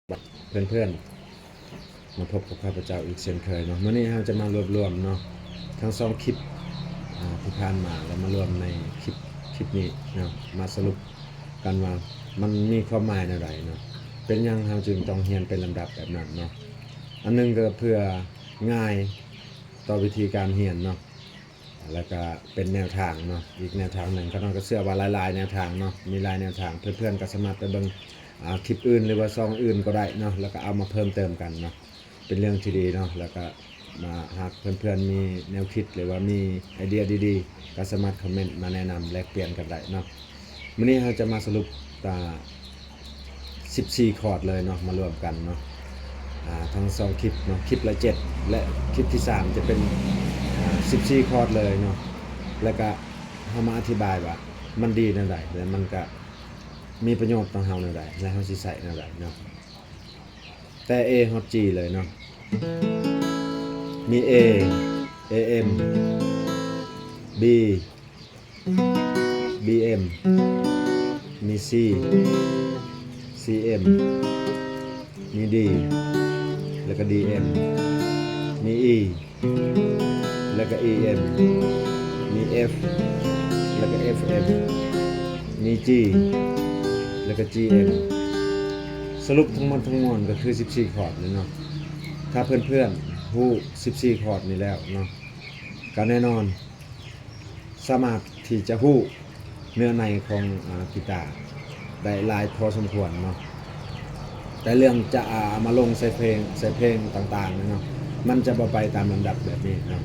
เพื่อนๆมาพบกับข้าพเจ้าอีกเช่นเคยเนาะเมื่อนี้เราจะมารวมเนาะทั้งสองคลิปที่ผ่านมาแล้วมารวมในคลิปนี้เนาะมาสรุปกันว่ามันมีความหมายอะไรเนาะเป็นยังเราจึงต้องเรียนเป็นลำดับแบบนั้นเนาะอันนึงก็เพื่อง่ายต่อวิธีการเรียนเนาะแล้วก็เป็นแนวทางเนาะอีกแนวทางหนึ่งก็ต้องก็เชื่อว่าหลายๆแนวทางเนาะมีหลายแนวทางเพื่อนๆก็สามารถไปเบิ่งคลิปอื่นหรือว่าซองอื่นก็ได้เนาะแล้วก็เอามาเพิ่มเติมกันเนาะเป็นเรื่องที่ดีเนาะแล้วก็มาหากเพื่อนๆมีแนวคิดหรือว่ามีไอเดียดีๆก็สามารถคอมเมนต์มาแนะนำแลกเปลี่ยนกันได้เนาะวันนี้เราจะมาสรุป14 คอร์ดเลยเนาะมารวมกันเนาะทั้ง2คลิปเนาะคลิปละ7และคลิปที่3จะเป็น14 คอร์ดเลยเนาะแล้วก็เรามาอธิบายว่ามันดีนั่นใดและมันก็มีประโยชน์ต่อเฮาแนวใดและเฮาสิใช้แนวใดเนาะแต่ A ฮอต G เลยเนาะมี A AM B BM มี C CM มี D แล้วก็ DM มี E แล้วก็ EM มี F แล้วก็ FM มี G แล้วก็ GM สรุปทั้งหมดทั้งมวลก็คือ14 คอร์ดนี่เนาะถ้าเพื่อนๆฮู้14 คอร์ดนี่แล้วเนาะก็แน่นอนสามารถที่จะฮู้เนื้อในของกีตาร์ได้หลายพอสมควรเนาะแต่เรื่องจะมาลงใส่เพลงต่างๆเนาะมันจะบ่ไปตามลำดับแบบนี้เนาะ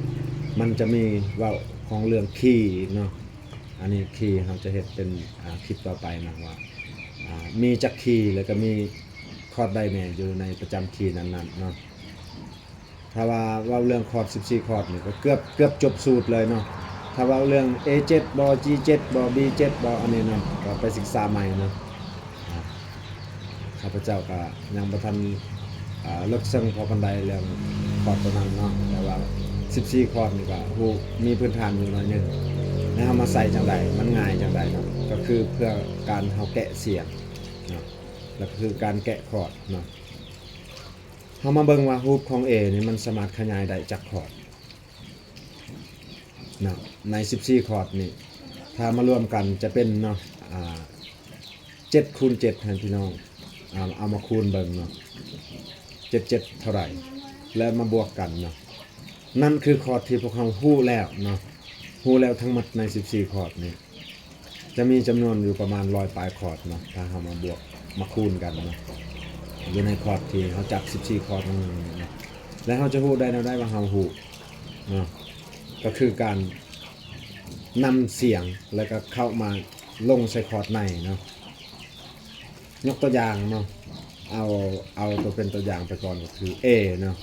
มันจะมีว่าของเรื่องคีย์เนาะอันนี้คีย์เราจะเห็นเป็นคลิปต่อไปนะว่ามีจักคีย์แล้วก็มีคอร์ดใดแน่อยู่ในประจำคีย์นั้นๆเนาะถ้าว่าเรื่องคอร์ด14 คอร์ดนี่ก็เกือบจบสูตรเลยเนาะถ้าว่าเรื่อง A7 บอ G7 บอ B7 บออันนี้เนาะก็ไปศึกษาใหม่เนาะข้าพเจ้าก็ยังบ่ทันเลิกซึ่งพอปานใดเรื่องคอร์ดตัวนั้นเนาะแต่ว่า14 คอร์ดนี่ก็ฮู้มีพื้นฐานอยู่หน่อยนึงแล้วเอามาใส่จังไดมันง่ายจังไดเนาะก็คือเพื่อการเฮาแกะเสียงเนาะแล้วก็คือการแกะคอร์ดเนาะเฮามาเบิ่งว่าฮูปของ A นี่มันสามารถขยายได้จักคอร์ดเนาะใน14 คอร์ดนี่ถ้ามารวมกันจะเป็นเนาะ7 คูณ 7ให้พี่น้องเอามาคูณเบิ่งเนาะ77เท่าไหร่แล้วมาบวกกันเนาะนั่นคือคอร์ดที่พวกเราฮู้แล้วเนาะฮู้แล้วทั้งหมดใน14 คอร์ดนี่จะมีจำนวนอยู่ประมาณ100 ปลายคอร์ดเนาะถ้าเรามาบวกมาคูณกันเนาะอยู่ในคอร์ดที่เราจับ14 คอร์ดนั่นเนาะแล้วเราจะฮู้ได้ว่าเราฮู้เนาะก็คือการนำเสียงแล้วก็เข้ามาลงใส่คอร์ดในเนาะยกตัวอย่างเนาะเอาตัวเป็นตัวอย่างไปก่อนก็คือ A เนาะ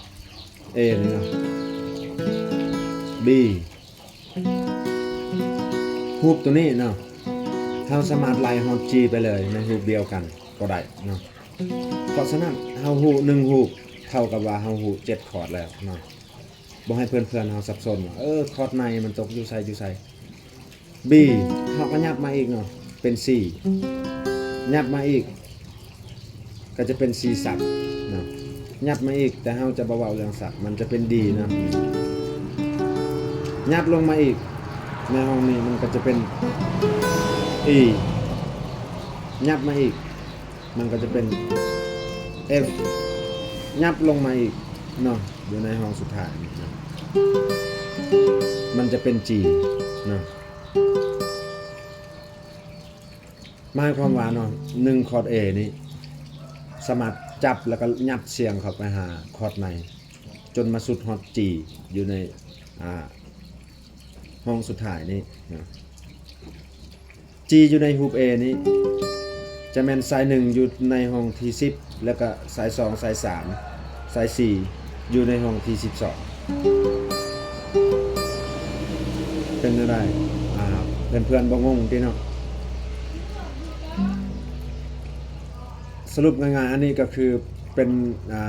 A นี่เนาะ B ฮูปตัวนี้เนาะเราสามารถไล่ฮอต G ไปเลยในฮูปเดียวกันก็ได้เนาะเพราะฉะนั้นเฮาฮู้1ฮูปเท่ากับว่าเฮาฮู้7 คอร์ดแล้วเนาะบ่ให้เพื่อนๆเฮาสับสนว่าคอร์ดในมันตกอยู่ไสB เฮาก็ยับมาอีกเนาะเป็น C ยับมาอีกก็จะเป็น C สับเนาะยับมาอีกแต่เฮาจะบ่เว้าเรื่องสับมันจะเป็น D เนาะยับลงมาอีกในห้องนี้มันก็จะเป็น E ยับมาอีกมันก็จะเป็น F ยับลงมาอีกเนาะอยู่ในห้องสุดท้ายเนาะมันจะเป็น G เนาะหมายความว่าเนาะ1คอร์ด A นี้สามารถจับแล้วก็ยัดเสียงเข้าไปหาคอร์ดในจนมาสุดฮอต G อยู่ในห้องสุดท้ายนี้นะ G อยู่ในฮูป A นี้จะแม่นสาย1อยู่ในห้องที่10แล้วก็สาย2สาย3สาย4อยู่ในห้องที่12เป็นอะไรเพื่อนๆบ่งงติเนาะสรุปง่ายๆอันนี้ก็คือเป็น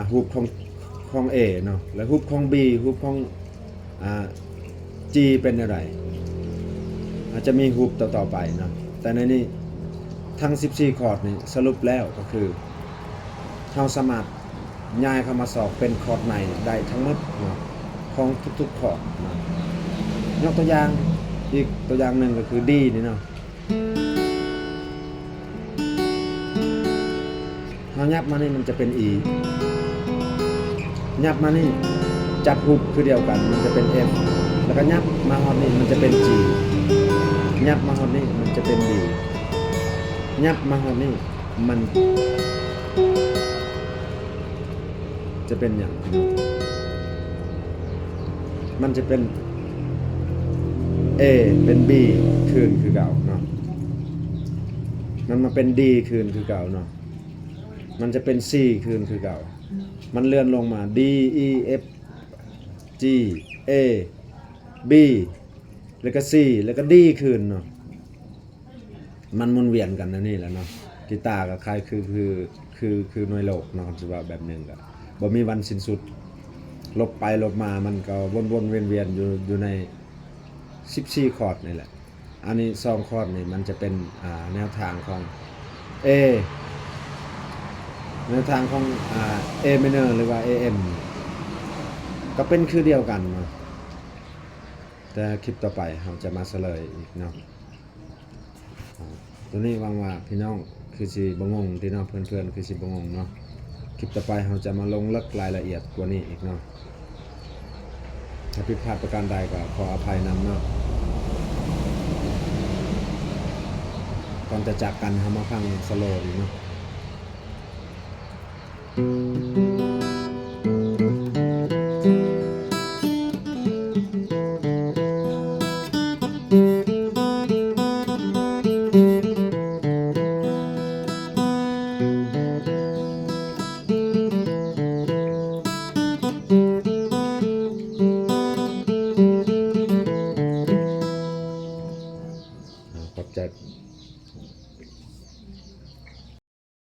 ฮูปของ A เนาะแล้วฮูปของ B ฮูปของG เป็นอะไรอาจจะมีฮูปต่อไปเนาะแต่ในนี้ทั้ง14 คอร์ดนี่สรุปแล้วก็คือ เราสามารถย้ายเข้ามาสอบเป็นคอร์ดใหม่ได้ทั้งหมดเนาะของทุกๆคอร์ดเนาะยกตัวอย่างอีกตัวอย่างหนึ่งก็คือ D นี่เนาะเรายับมานี่มันจะเป็น E ยับมานี่จับฮุบคือเดียวกันมันจะเป็น F แล้วก็ยับมาฮอดนี่มันจะเป็น G ยับมาฮอดนี่มันจะเป็น D ยับมาฮอดนี่มันจะเป็นอย่างมันจะเป็น A เป็น B คืนคือเก่าเนาะมันมาเป็น D คืนคือเก่าเนาะมันจะเป็น C คืนคือเก่ามันเลื่อนลงมา D E F G A B แล้วก็ C แล้วก็ D คืนเนาะมันหมุนเวียนกันนะนี่แหละเนาะกีตาร์กับใครคือหน่วยโลกเนาะจะว่าแบบนึงก็บ่มีวันสิ้นสุดลบไปลบมามันก็วนๆเวียนๆอยู่ใน14คอร์ดนี่แหละอันนี้2คอร์ดนี่มันจะเป็นแนวทางของ A แนวทางของ A minor หรือว่า AM ก็เป็นคือเดียวกันเนาะแต่คลิปต่อไปเราจะมาเฉลยอีกเนาะตัวนี้หวังว่าพี่น้องคือสิบ่งงพี่น้องเพื่อนๆคือสิบ่งงเนาะคลิปต่อไปเราจะมาลงลึกรายละเอียดกว่านี้อีกเนาะถ้าผิดพลาดประการใดก็ขออภัยนำเนาะก่อนจะจากกันเรามาฟังสโลว์อีกเนาะขอบใจ